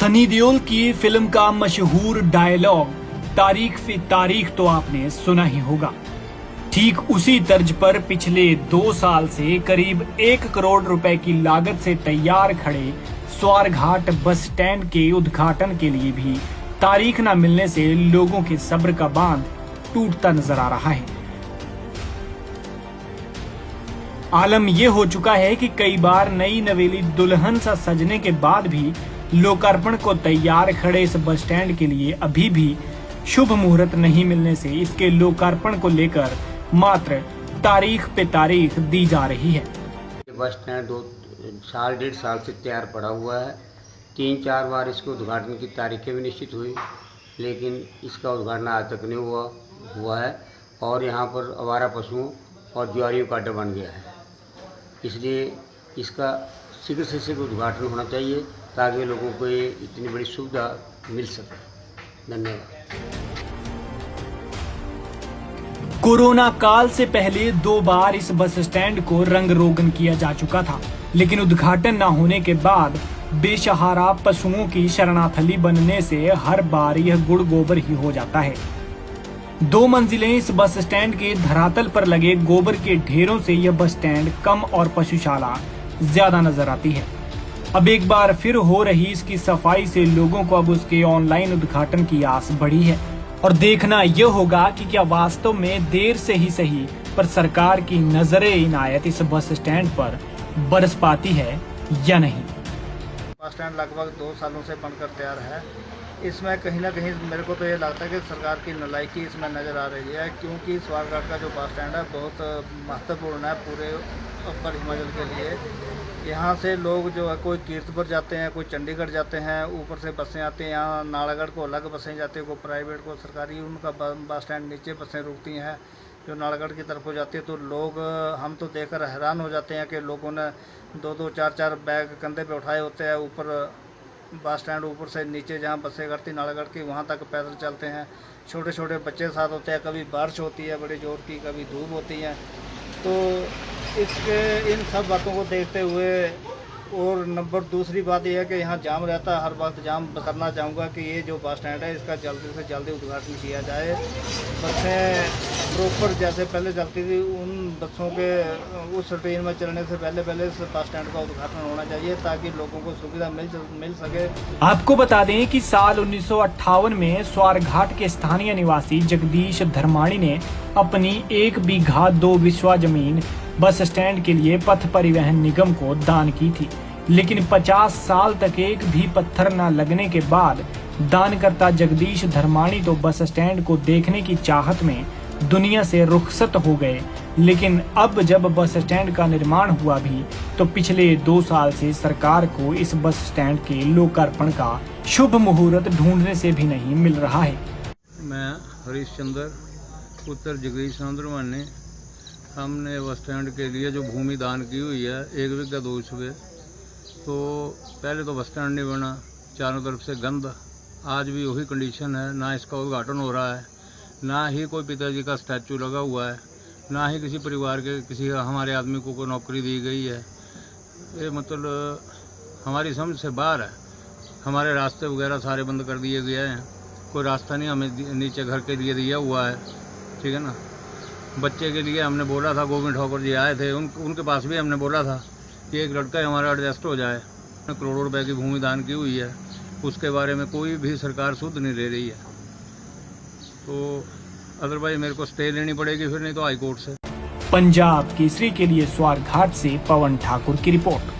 सनी देओल की फिल्म का मशहूर डायलॉग तारीख पे तारीख तो आपने सुना ही होगा। ठीक उसी तर्ज पर पिछले 2 साल से करीब 1 करोड़ रुपए की लागत से तैयार खड़े स्वारघाट बस स्टैंड के उद्घाटन के लिए भी तारीख न मिलने से लोगों के सब्र का बांध टूटता नजर आ रहा है। आलम यह हो चुका है कि कई बार नई नवेली दुल्हन सा सजने के बाद भी लोकार्पण को तैयार खड़े इस बस स्टैंड के लिए अभी भी शुभ मुहूर्त नहीं मिलने से इसके लोकार्पण को लेकर मात्र तारीख पे तारीख दी जा रही है। बस स्टैंड 1.5 साल से तैयार पड़ा हुआ है। 3-4 बार इसके उद्घाटन की तारीखें भी निश्चित हुई, लेकिन इसका उद्घाटन आज तक नहीं हुआ है और यहाँ पर आवारा पशुओं और जुआरियों का अड्डा बन गया है। इसलिए इसका शीघ्र से शीघ्र उद्घाटन होना चाहिए ताकि लोगों को ये इतनी बड़ी सुविधा मिल सके। धन्यवाद। कोरोना काल से पहले 2 बार इस बस स्टैंड को रंग रोगन किया जा चुका था, लेकिन उद्घाटन न होने के बाद बेसहारा पशुओं की शरणार्थली बनने से हर बार यह गुड़ गोबर ही हो जाता है। 2 मंजिलें इस बस स्टैंड के धरातल पर लगे गोबर के ढेरों से यह बस स्टैंड कम और पशुशाला ज्यादा नजर आती है। अब एक बार फिर हो रही इसकी सफाई से लोगों को अब उसके ऑनलाइन उद्घाटन की आस बढ़ी है और देखना यह होगा कि क्या वास्तव में देर से ही सही पर सरकार की नजरे इनायत इस बस स्टैंड पर बरस पाती है या नहीं। बस स्टैंड लगभग 2 सालों से बनकर तैयार है। इसमें कहीं ना कहीं मेरे को तो ये लगता है कि सरकार की नालायकी इसमें नज़र आ रही है, क्योंकि स्वारघाट का जो बस स्टैंड है बहुत महत्वपूर्ण है पूरे अपर हिमाचल के लिए। यहाँ से लोग जो है कोई कीर्तपुर जाते हैं, कोई चंडीगढ़ जाते हैं, ऊपर से बसें आती हैं। यहाँ नालागढ़ को अलग बसें जाती हैं, कोई प्राइवेट को सरकारी, उनका बस स्टैंड नीचे बसें रुकती हैं जो नालागढ़ की तरफ हो जाती है। तो लोग हम तो देखकर हैरान हो जाते हैं कि लोगों ने 2-2, 4-4 बैग कंधे पे उठाए होते हैं। ऊपर बस स्टैंड ऊपर से नीचे जहाँ बसें करती नालागढ़ की वहाँ तक पैदल चलते हैं। छोटे छोटे बच्चे साथ होते हैं, कभी बारिश होती है बड़ी जोर की, कभी धूप होती है। तो इसके इन सब बातों को देखते हुए और नंबर दूसरी बात यह है कि यहाँ जाम रहता है, हर वक्त जाम करना चाहूँगा कि ये जो बस स्टैंड है इसका जल्दी से जल्दी उद्घाटन किया जाए। बसें प्रॉपर जैसे पहले चलती थी उन बसों के उस ट्रेन में चलने से पहले इस बस स्टैंड का उद्घाटन होना चाहिए ताकि लोगों को सुविधा मिल सके। आपको बता दें कि साल 1958 में स्वारघाट के स्थानीय निवासी जगदीश धर्माणी ने अपनी 1 बीघा 2 बिस्वा जमीन बस स्टैंड के लिए पथ परिवहन निगम को दान की थी, लेकिन 50 साल तक एक भी पत्थर न लगने के बाद दानकर्ता जगदीश धर्माणी तो बस स्टैंड को देखने की चाहत में दुनिया से रुखसत हो गए। लेकिन अब जब बस स्टैंड का निर्माण हुआ भी तो पिछले 2 साल से सरकार को इस बस स्टैंड के लोकार्पण का शुभ मुहूर्त ढूंढने से भी नहीं मिल रहा है। मैं हरीशचंद्र पुत्र जगदीश धर्माणी ने हमने बस स्टैंड के लिए जो भूमि दान की हुई है 1 बीघा 2 बिस्वे। तो पहले तो बस स्टैंड नहीं बना, चारों तरफ से गंद, आज भी वही कंडीशन है। ना इसका उद्घाटन हो रहा है, ना ही कोई पिताजी का स्टैचू लगा हुआ है, ना ही किसी परिवार के किसी हमारे आदमी को कोई नौकरी दी गई है। ये मतलब हमारी समझ से बाहर है। हमारे रास्ते वगैरह सारे बंद कर दिए गए हैं, कोई रास्ता नहीं हमें नीचे घर के लिए दिया हुआ है, ठीक है ना। बच्चे के लिए हमने बोला था, गोविंद ठाकुर जी आए थे, उनके पास भी हमने बोला था कि एक लड़का हमारा एडजस्ट हो जाए। करोड़ों रुपए की भूमि दान की हुई है, उसके बारे में कोई भी सरकार सुध नहीं ले रही है। तो अदरवाइज मेरे को स्टे लेनी पड़ेगी, फिर नहीं तो हाई कोर्ट से। पंजाब केसरी के लिए स्वारघाट से पवन ठाकुर की रिपोर्ट।